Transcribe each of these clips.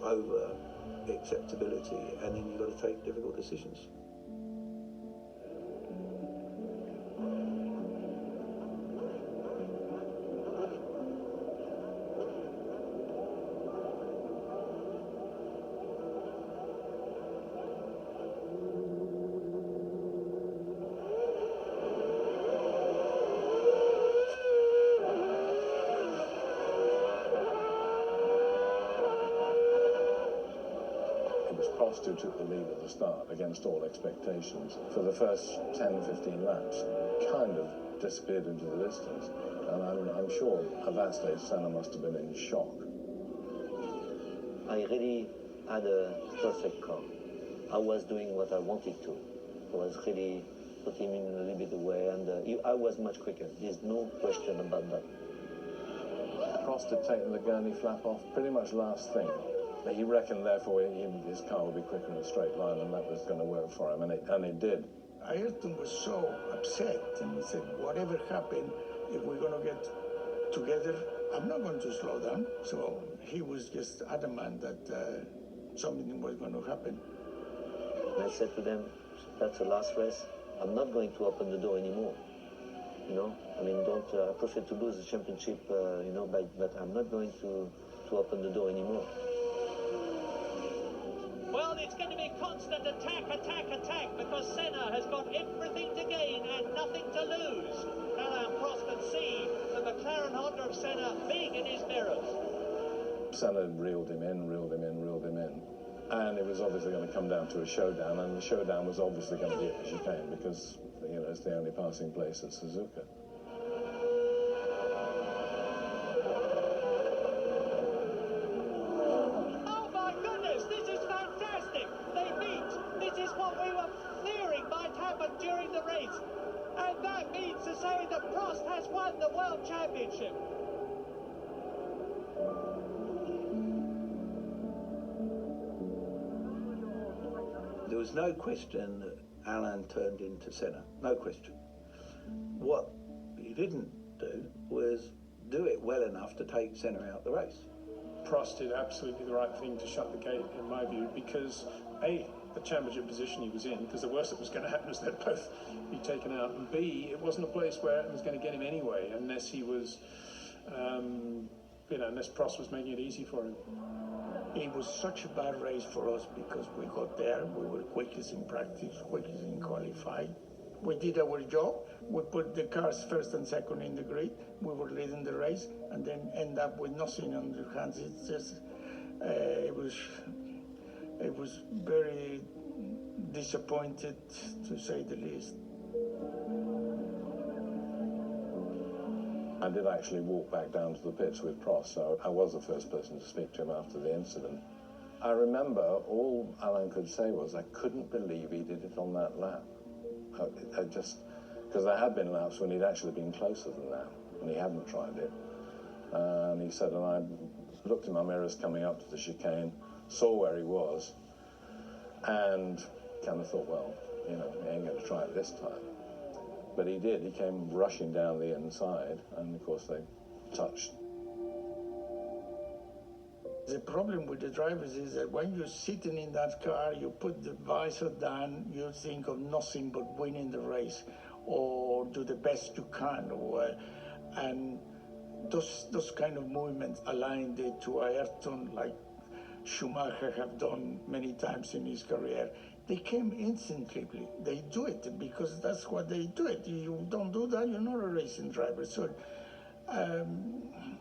over acceptability, and then you've got to take difficult decisions. Prost who took the lead at the start against all expectations. For the first 10-15 laps, kind of disappeared into the distance. And I'm sure at that stage Senna must have been in shock. I really had a perfect car. I was doing what I wanted to. I was really putting him in a little bit away, and I was much quicker. There's no question about that. Prost had taken the gurney flap off pretty much last thing. He reckoned, therefore, his car would be quicker in a straight line, and that was going to work for him, and it did. Ayrton was so upset, and he said, whatever happened, if we're going to get together, I'm not going to slow down. So he was just adamant that something was going to happen. And I said to them, that's the last race. I'm not going to open the door anymore. You know, I mean, I prefer to lose the championship, you know, but I'm not going to open the door anymore. Well, it's going to be constant attack, because Senna has got everything to gain and nothing to lose. Alain Prost can see the McLaren Honda of Senna big in his mirrors. Senna reeled him in. And it was obviously going to come down to a showdown, and the showdown was obviously going to be at the chicane because, you know, it's the only passing place at Suzuka. During the race, and that means to say that Prost has won the World Championship. There was no question that Alain turned into Senna, no question. What he didn't do was do it well enough to take Senna out the race. Prost did absolutely the right thing to shut the gate, in my view, because A, the championship position he was in, because the worst that was going to happen was they'd both be taken out, and B, it wasn't a place where it was going to get him anyway, unless he was, you know, unless Prost was making it easy for him. It was such a bad race for us because we got there, we were quickest in practice, quickest in qualifying. We did our job, we put the cars first and second in the grid, we were leading the race, and then end up with nothing on their hands. It's just, it was very disappointed, to say the least. I did actually walk back down to the pits with Prost, so I was the first person to speak to him after the incident. I remember all Alain could say was, I couldn't believe he did it on that lap. I just, because there had been laps when he'd actually been closer than that, and he hadn't tried it. And he said, and I looked in my mirrors coming up to the chicane, saw where he was, and kind of thought, well, you know, he ain't going to try it this time. But he did. He came rushing down the inside, and of course they touched. The problem with the drivers is that when you're sitting in that car, you put the visor down, you think of nothing but winning the race or do the best you can. And those kind of movements Alain did to Ayrton, like Schumacher have done many times in his career, they came instantly. They do it because that's what they do it. You don't do that, you're not a racing driver. So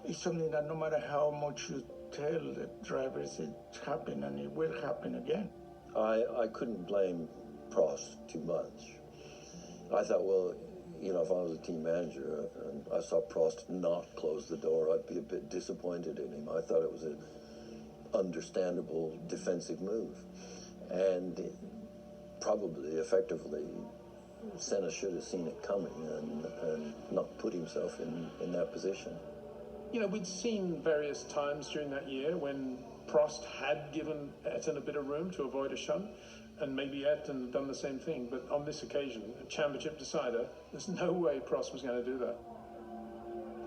it's something that no matter how much you tell the drivers, it happened and it will happen again. I couldn't blame Prost too much. I thought, well, you know, if I was a team manager and I saw Prost not close the door, I'd be a bit disappointed in him. I thought it was an understandable defensive move. And probably, effectively, Senna should have seen it coming and not put himself in that position. You know, we'd seen various times during that year when Prost had given Ayrton a bit of room to avoid a shunt, and maybe Ayrton had done the same thing, but on this occasion, a championship decider, there's no way Prost was going to do that.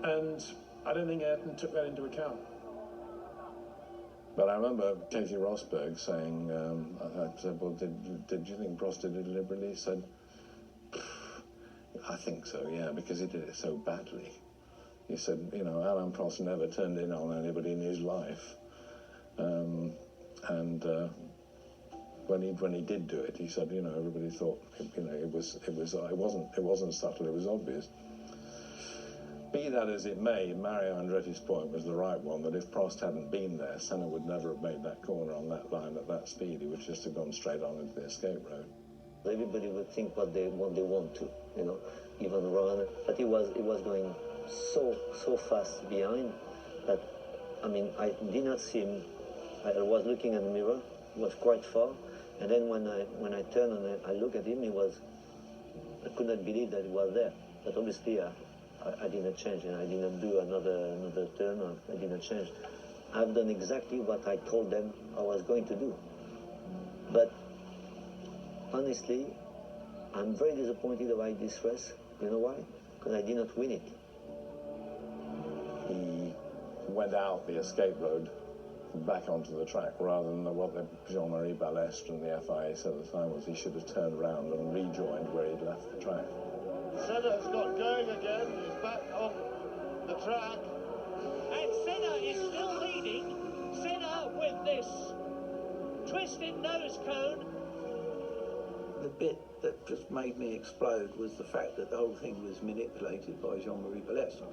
And I don't think Ayrton took that into account. But I remember Katie Rosberg saying, I said, well, did you think Prost did it deliberately? He said, I think so, yeah, because he did it so badly. He said, you know, Alain Prost never turned in on anybody in his life. When he did do it, he said, you know, everybody thought, you know, it wasn't subtle, it was obvious. Be that as it may, Mario Andretti's point was the right one, that if Prost hadn't been there, Senna would never have made that corner on that line at that speed. He would just have gone straight on into the escape road. Everybody would think what they want to, you know, even run. But he was going so fast behind that, I mean, I did not see him. I was looking at the mirror. He was quite far. And then when I turned and I looked at him, I could not believe that he was there. But obviously, I did not change, and I did not do another turn. I did not change. I've done exactly what I told them I was going to do. But honestly, I'm very disappointed about this race. You know why? Because I did not win it. He went out the escape road back onto the track, rather than what Jean-Marie Balestre and the FIA said at the time was he should have turned around and rejoined where he'd left the track. Senna's got going again. He's back on the track. And Senna is still leading. Senna with this twisted nose cone. The bit that just made me explode was the fact that the whole thing was manipulated by Jean-Marie Balestre.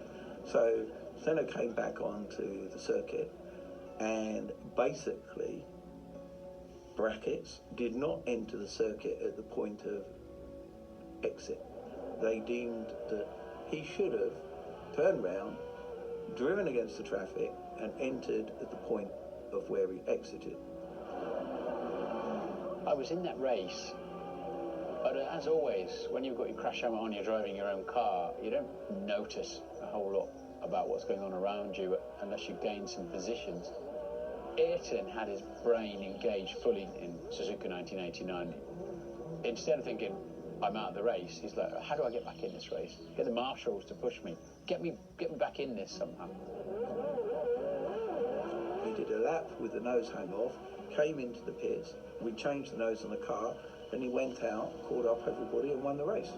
So Senna came back onto the circuit, and basically brackets did not enter the circuit at the point of exit. They deemed that he should have turned round, driven against the traffic, and entered at the point of where he exited. I was in that race, but as always, when you've got your crash helmet on, you're driving your own car, you don't notice a whole lot about what's going on around you unless you gain some positions. Ayrton had his brain engaged fully in Suzuka 1989. Instead of thinking, I'm out of the race, he's like, how do I get back in this race? Get the marshals to push me. Get me back in this somehow. He did a lap with the nose hung off, came into the pits, we changed the nose on the car, then he went out, caught up everybody and won the race.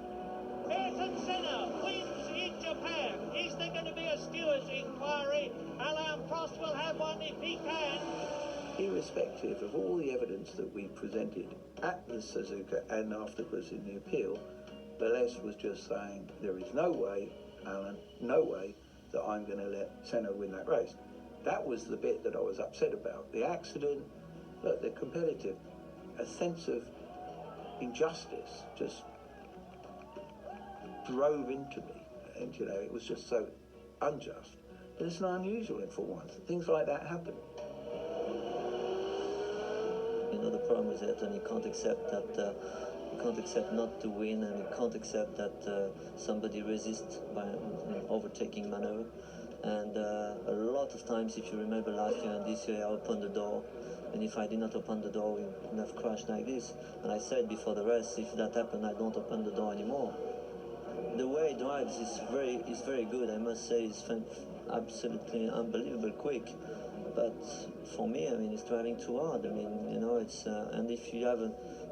Ayrton Senna wins in Japan. Is there going to be a stewards' inquiry? Alain Prost will have one if he can. Irrespective of all the evidence that we presented at the Suzuka and afterwards in the appeal, Balestre was just saying, there is no way, Alain, no way that I'm going to let Senna win that race. That was the bit that I was upset about. The accident, look, the competitive, a sense of injustice just drove into me. And, you know, it was just so unjust. But it's not unusual in Formula 1. Things like that happen. You know, the problem with Ayrton, he can't accept that, he can't accept not to win, and he can't accept that somebody resists by overtaking maneuver. And a lot of times, if you remember last year and this year, I opened the door, and if I did not open the door, we would have crashed like this. And I said before the race, if that happened, I don't open the door anymore. The way he drives is very good, I must say. He's absolutely unbelievable quick. But for me, I mean, it's driving too hard. I mean, you know, it's and if you have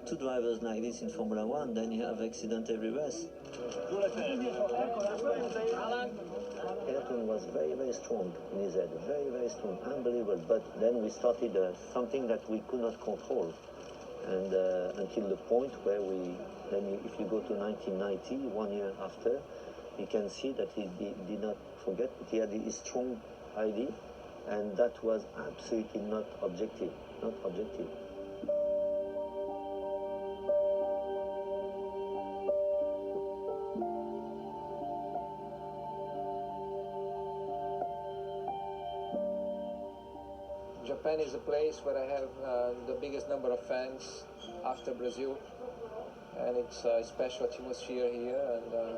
two drivers like this in Formula 1, then you have accident every race. Ayrton was very strong in his head, very strong, unbelievable. But then we started something that we could not control, and until the point where if you go to 1990, 1 year after, you can see that he did not forget that he had his strong idea, and that was absolutely not objective. Japan is a place where I have the biggest number of fans after Brazil, and it's a special atmosphere here, and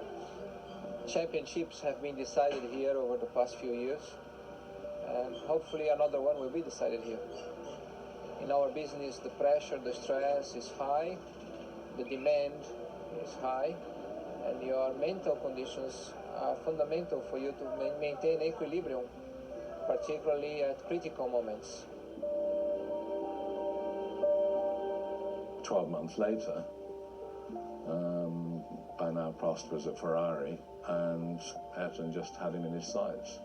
championships have been decided here over the past few years, and hopefully another one will be decided here. In our business, the pressure, the stress is high, the demand is high, and your mental conditions are fundamental for you to maintain equilibrium, particularly at critical moments. 12 months later, by now Prost was at Ferrari, and Ayrton just had him in his sights.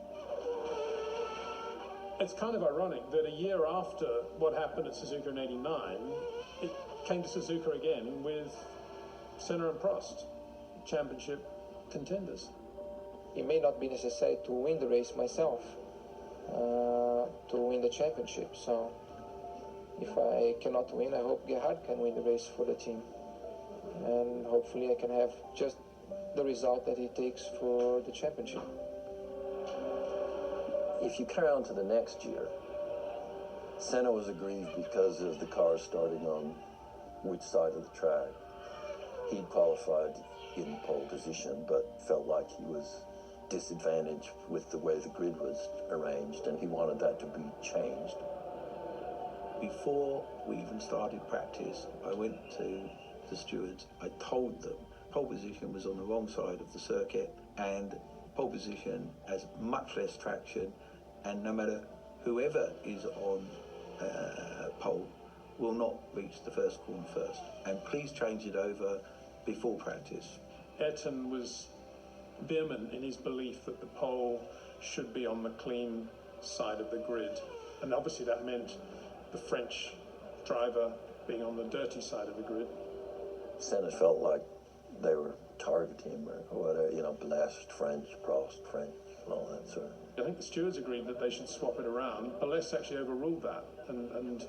It's kind of ironic that a year after what happened at Suzuka in '89, it came to Suzuka again with Senna and Prost, championship contenders. It may not be necessary to win the race myself, to win the championship. So if I cannot win, I hope Gerhard can win the race for the team. And hopefully I can have just the result that it takes for the championship. If you carry on to the next year, Senna was aggrieved because of the car starting on which side of the track. He'd qualified in pole position, but felt like he was disadvantaged with the way the grid was arranged, and he wanted that to be changed. Before we even started practice, I went to the stewards. I told them pole position was on the wrong side of the circuit, and pole position has much less traction, and no matter whoever is on pole will not reach the first corner first. And please change it over before practice. Ayrton was vehement in his belief that the pole should be on the clean side of the grid, and obviously that meant the French driver being on the dirty side of the grid. Senna felt like they were targeting him or whatever, you know, blessed French, Prost French, and all that sort of. I think the stewards agreed that they should swap it around. Balès actually overruled that, and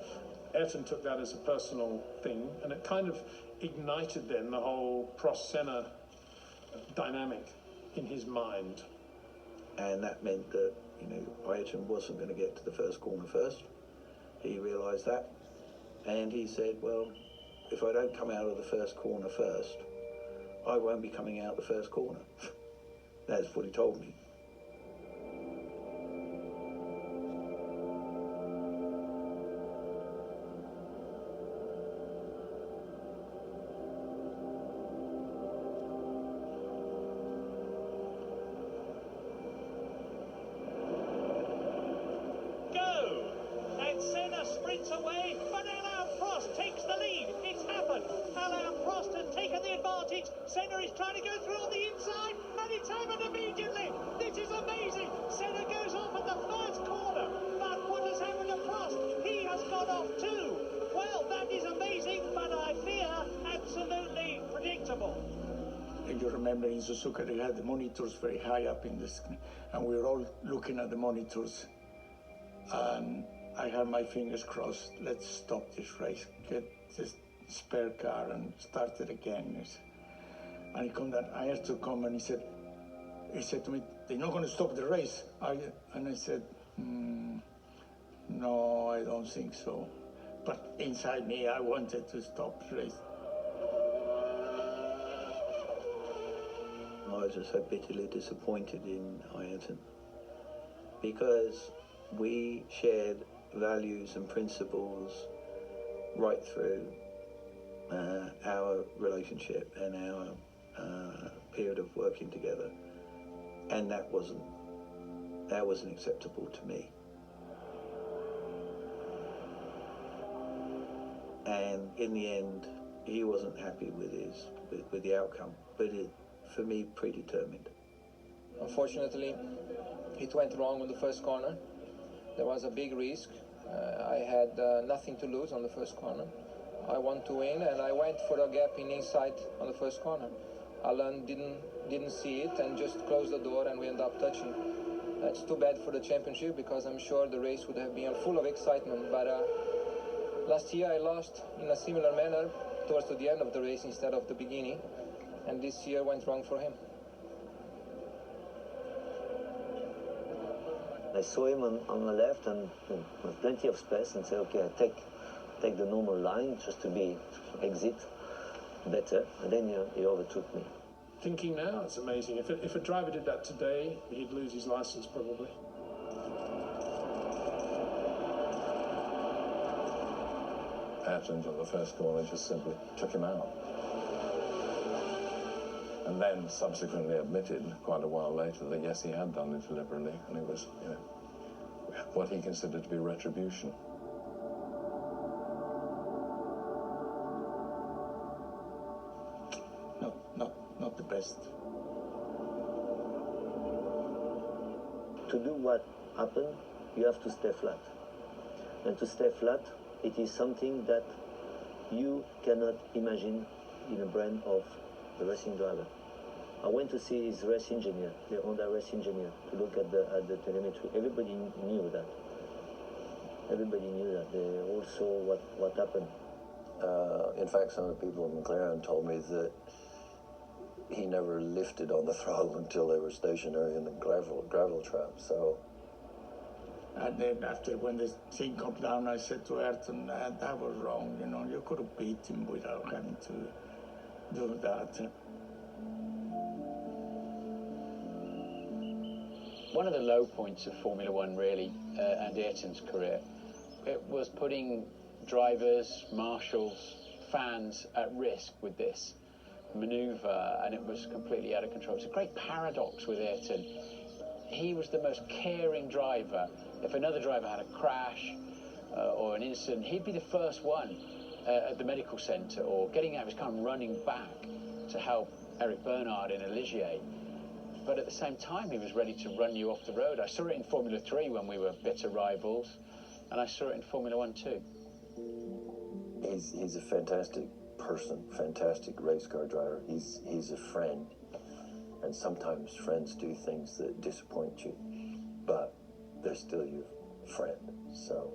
Ayrton took that as a personal thing, and it kind of ignited then the whole Prost-Senna dynamic in his mind. And that meant that, you know, Ayrton wasn't going to get to the first corner first. He realised that, and he said, well, if I don't come out of the first corner first, I won't be coming out the first corner. That's what he told me. Sprints away, but Alain Prost takes the lead. It's happened. Alain Prost has taken the advantage. Senna is trying to go through on the inside, and it's happened immediately. This is amazing. Senna goes off at the first corner, but what has happened to Prost? He has gone off too. Well, that is amazing, but I fear absolutely predictable. And you remember in Suzuka they had the monitors very high up in the screen, and we were all looking at the monitors, and I had my fingers crossed. Let's stop this race, get this spare car and start it again. And he come that I had to come, and he said to me, they're not going to stop the race, are you? And I said, no, I don't think so. But inside me, I wanted to stop the race. I was just so bitterly disappointed in Ayrton, because we shared values and principles right through our relationship and our period of working together, and that wasn't acceptable to me. And in the end, he wasn't happy with the outcome, but it, for me, predetermined. Unfortunately, it went wrong on the first corner. There was a big risk. I had nothing to lose on the first corner. I want to win, and I went for a gap in inside on the first corner. Alain didn't see it and just closed the door, and we ended up touching. That's too bad for the championship, because I'm sure the race would have been full of excitement. But last year I lost in a similar manner towards the end of the race instead of the beginning, and this year went wrong for him. I saw him on the left and with plenty of space, and said, okay, I take the normal line just to exit better, and then he overtook me. Thinking now, it's amazing. If a driver did that today, he'd lose his license probably. Ayrton on the first corner just simply took him out. And then subsequently admitted quite a while later that yes, he had done it deliberately, and it was, you know, what he considered to be retribution. the best. To do what happened, you have to stay flat. And to stay flat, it is something that you cannot imagine in the brain of the racing driver. I went to see his race engineer, the Honda race engineer, to look at the telemetry. Everybody knew that. Everybody knew that. They all saw what happened. In fact, some of the people in McLaren told me that he never lifted on the throttle until they were stationary in the gravel trap. So. And then after when the thing come down, I said to Ayrton, that was wrong. You know, you could have beat him without having to do that. One of the low points of Formula One, really, and Ayrton's career, it was putting drivers, marshals, fans at risk with this manoeuvre, and it was completely out of control. It's a great paradox with Ayrton. He was the most caring driver. If another driver had a crash or an incident, he'd be the first one at the medical centre or getting out of his car and running back to help Eric Bernard in Ligier. But at the same time, he was ready to run you off the road. I saw it in Formula 3 when we were bitter rivals, and I saw it in Formula 1 too. He's a fantastic person, fantastic race car driver. He's a friend, and sometimes friends do things that disappoint you, but they're still your friend. So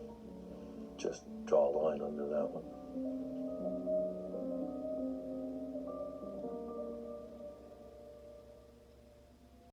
just draw a line under that one.